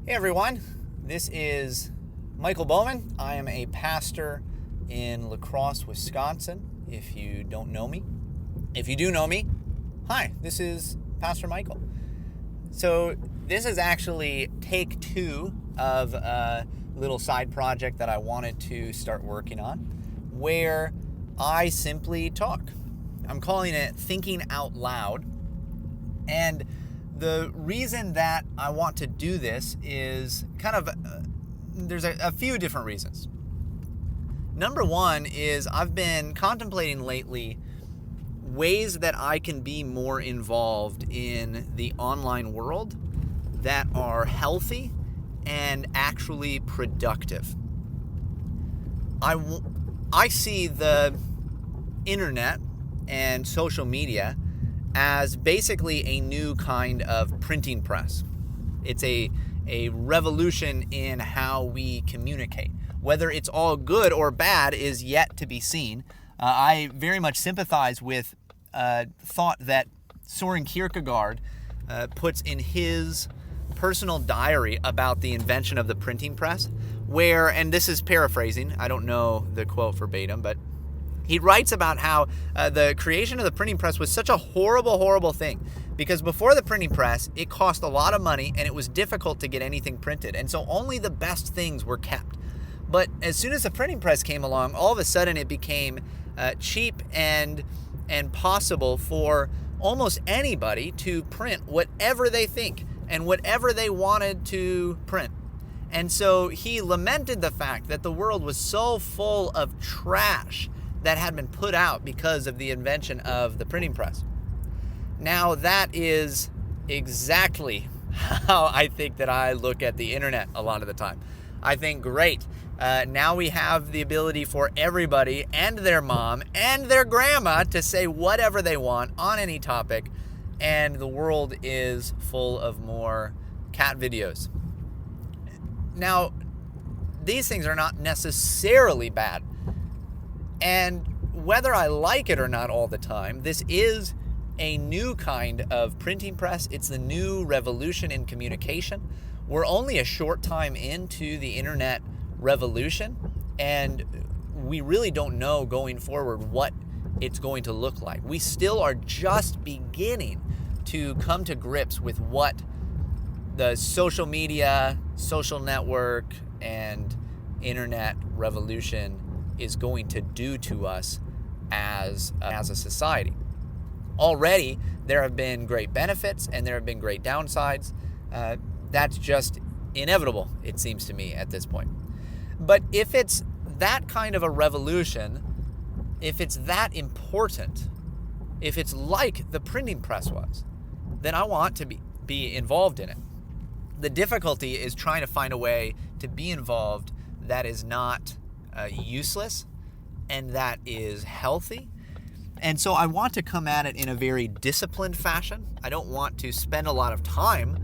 Hey everyone, this is Michael Bowman. I am a pastor in La Crosse, Wisconsin, if you don't know me. If you do know me, hi, this is Pastor Michael. So this is actually take 2 of a little side project that I wanted to start working on, where I simply talk. I'm calling it Thinking Out Loud, and the reason that I want to do this is there's a few different reasons. Number one is I've been contemplating lately ways that I can be more involved in the online world that are healthy and actually productive. I see the internet and social media as basically a new kind of printing press. It's a revolution in how we communicate. Whether it's all good or bad is yet to be seen. I very much sympathize with thought that Soren Kierkegaard puts in his personal diary about the invention of the printing press, where, and this is paraphrasing, I don't know the quote verbatim, but he writes about how the creation of the printing press was such a horrible thing, because before the printing press, it cost a lot of money and it was difficult to get anything printed. And so only the best things were kept. But as soon as the printing press came along, all of a sudden it became cheap and possible for almost anybody to print whatever they think and whatever they wanted to print. And so he lamented the fact that the world was so full of trash that had been put out because of the invention of the printing press. Now, that is exactly how I think that I look at the internet a lot of the time. I think, great, now we have the ability for everybody and their mom and their grandma to say whatever they want on any topic, and the world is full of more cat videos. Now, these things are not necessarily bad. And whether I like it or not all the time, this is a new kind of printing press. It's the new revolution in communication. We're only a short time into the internet revolution, and we really don't know going forward what it's going to look like. We still are just beginning to come to grips with what the social media, social network, and internet revolution is going to do to us as a society. Already, there have been great benefits and there have been great downsides. That's just inevitable, it seems to me, at this point. But if it's that kind of a revolution, if it's that important, if it's like the printing press was, then I want to be involved in it. The difficulty is trying to find a way to be involved that is not useless and that is healthy. And so I want to come at it in a very disciplined fashion. I don't want to spend a lot of time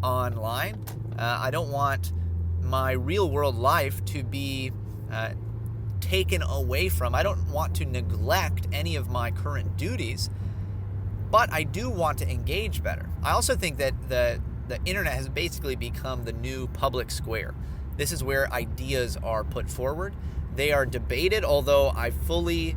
online. I don't want my real world life to be taken away from. I don't want to neglect any of my current duties, but I do want to engage better. I also think that the internet has basically become the new public square. This is where ideas are put forward. They are debated, although I fully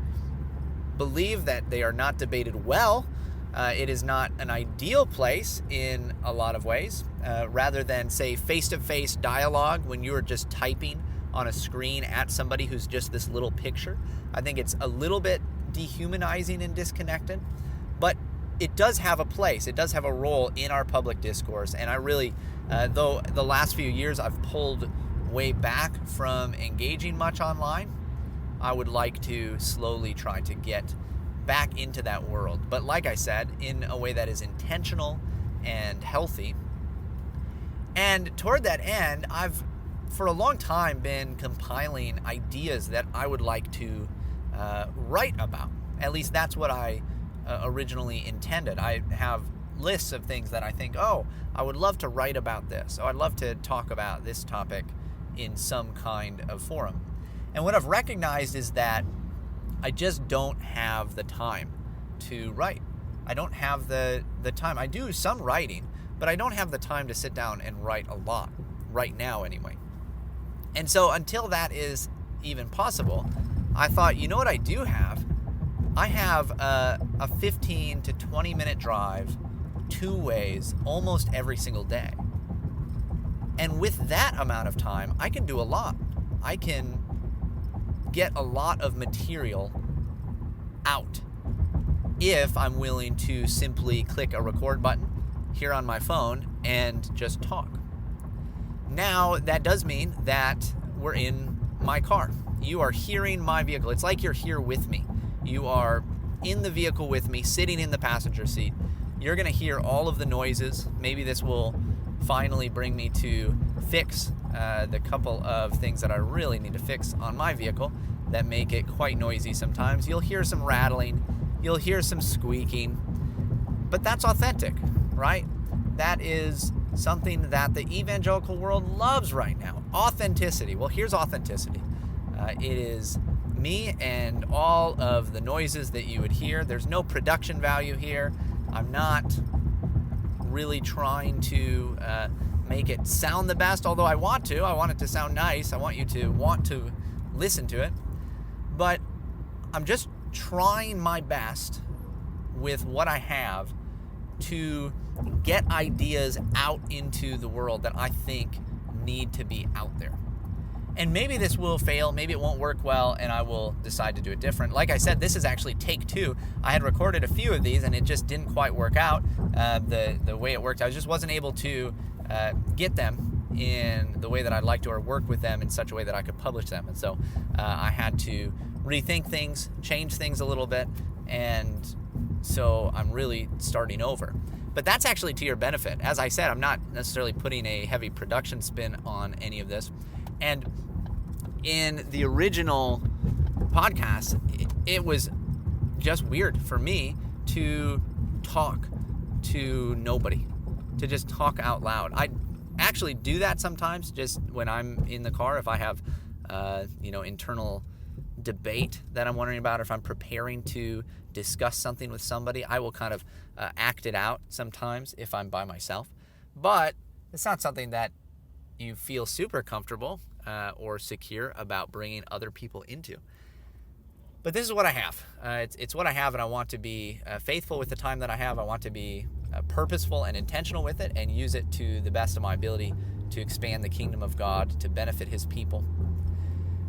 believe that they are not debated well. It is not an ideal place in a lot of ways. Rather than, say, face-to-face dialogue when you are just typing on a screen at somebody who's just this little picture, I think it's a little bit dehumanizing and disconnected. But it does have a place. It does have a role in our public discourse. And I really, though the last few years I've pulled way back from engaging much online, I would like to slowly try to get back into that world. But like I said, in a way that is intentional and healthy. And toward that end, I've for a long time been compiling ideas that I would like to write about. At least that's what I originally intended. I have lists of things that I think, I would love to write about this. I'd love to talk about this topic in some kind of forum. And what I've recognized is that I just don't have the time to write. I don't have the time. I do some writing, but I don't have the time to sit down and write a lot. right now anyway. And so until that is even possible, I thought, you know what I do have? I have a 15 to 20 minute drive 2 ways almost every single day. And with that amount of time, I can do a lot. I can get a lot of material out if I'm willing to simply click a record button here on my phone and just talk. Now, that does mean that we're in my car. You are hearing my vehicle. It's like you're here with me. You are in the vehicle with me, sitting in the passenger seat. You're going to hear all of the noises. Maybe this will finally bring me to fix the couple of things that I really need to fix on my vehicle that make it quite noisy sometimes. You'll hear some rattling. You'll hear some squeaking. But that's authentic, right? That is something that the evangelical world loves right now. Authenticity. Well, here's authenticity. It is me and all of the noises that you would hear. There's no production value here. I'm not really trying to make it sound the best, although I want to. I want it to sound nice. I want you to want to listen to it. But I'm just trying my best with what I have to get ideas out into the world that I think need to be out there. And maybe this will fail, maybe it won't work well, and I will decide to do it different. Like I said, this is actually take 2. I had recorded a few of these, and it just didn't quite work out the way it worked. I just wasn't able to get them in the way that I'd like to, or work with them in such a way that I could publish them. And so I had to rethink things, change things a little bit, and so I'm really starting over. But that's actually to your benefit. As I said, I'm not necessarily putting a heavy production spin on any of this. And in the original podcast, it was just weird for me to talk to nobody, to just talk out loud. I actually do that sometimes, just when I'm in the car, if I have, internal debate that I'm wondering about, or if I'm preparing to discuss something with somebody, I will kind of act it out sometimes if I'm by myself. But it's not something that you feel super comfortable or secure about bringing other people into. But this is what I have. It's what I have, and I want to be faithful with the time that I have. I want to be purposeful and intentional with it, and use it to the best of my ability to expand the kingdom of God, to benefit his people.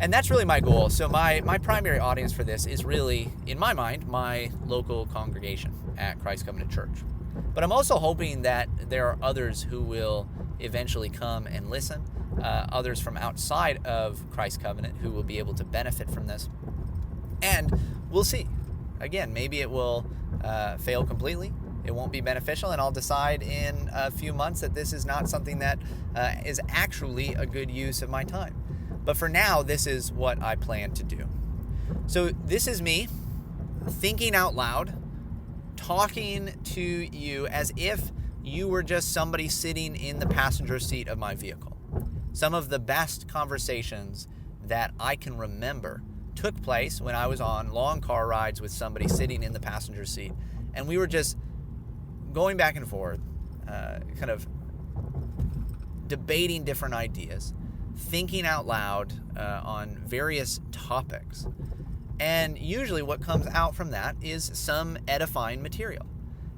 And that's really my goal. So my primary audience for this is really, in my mind, my local congregation at Christ Covenant Church. But I'm also hoping that there are others who will eventually come and listen, others from outside of Christ Covenant who will be able to benefit from this. And we'll see. Again, maybe it will fail completely. It won't be beneficial, and I'll decide in a few months that this is not something that is actually a good use of my time. But for now, this is what I plan to do. So this is me thinking out loud, talking to you as if you were just somebody sitting in the passenger seat of my vehicle. Some of the best conversations that I can remember took place when I was on long car rides with somebody sitting in the passenger seat, and we were just going back and forth, kind of debating different ideas, thinking out loud on various topics. And usually what comes out from that is some edifying material.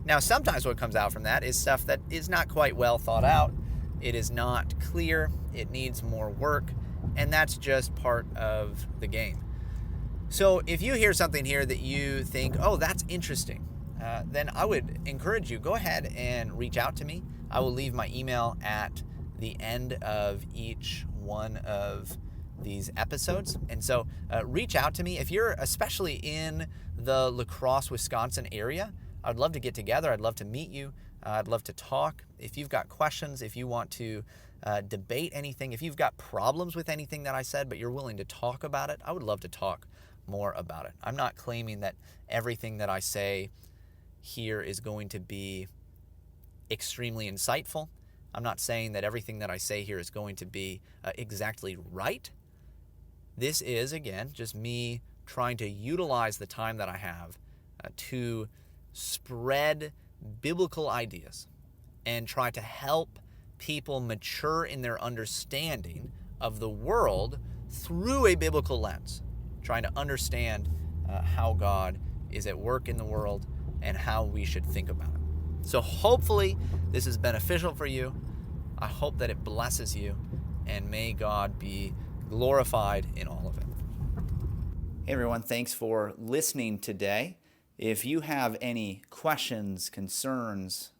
Now, sometimes what comes out from that is stuff that is not quite well thought out. It is not clear. It needs more work. And that's just part of the game. So if you hear something here that you think, oh, that's interesting, then I would encourage you, go ahead and reach out to me. I will leave my email at the end of each one of these episodes. And so reach out to me. If you're especially in the La Crosse, Wisconsin area, I'd love to get together. I'd love to meet you. I'd love to talk. If you've got questions, if you want to debate anything, if you've got problems with anything that I said, but you're willing to talk about it, I would love to talk more about it. I'm not claiming that everything that I say here is going to be extremely insightful. I'm not saying that everything that I say here is going to be exactly right. This is, again, just me trying to utilize the time that I have to spread biblical ideas and try to help people mature in their understanding of the world through a biblical lens, trying to understand how God is at work in the world and how we should think about it. So hopefully this is beneficial for you. I hope that it blesses you, and may God be glorified in all of it. Hey everyone, thanks for listening today. If you have any questions, concerns,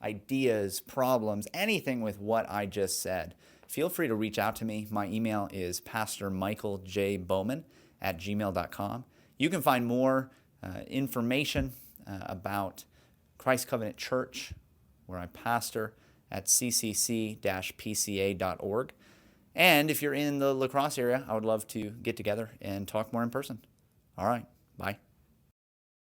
ideas, problems, anything with what I just said, feel free to reach out to me. My email is pastormichaeljbowman@gmail.com. You can find more information about Christ Covenant Church, where I pastor, at ccc-pca.org. And if you're in the La Crosse area, I would love to get together and talk more in person. All right, bye.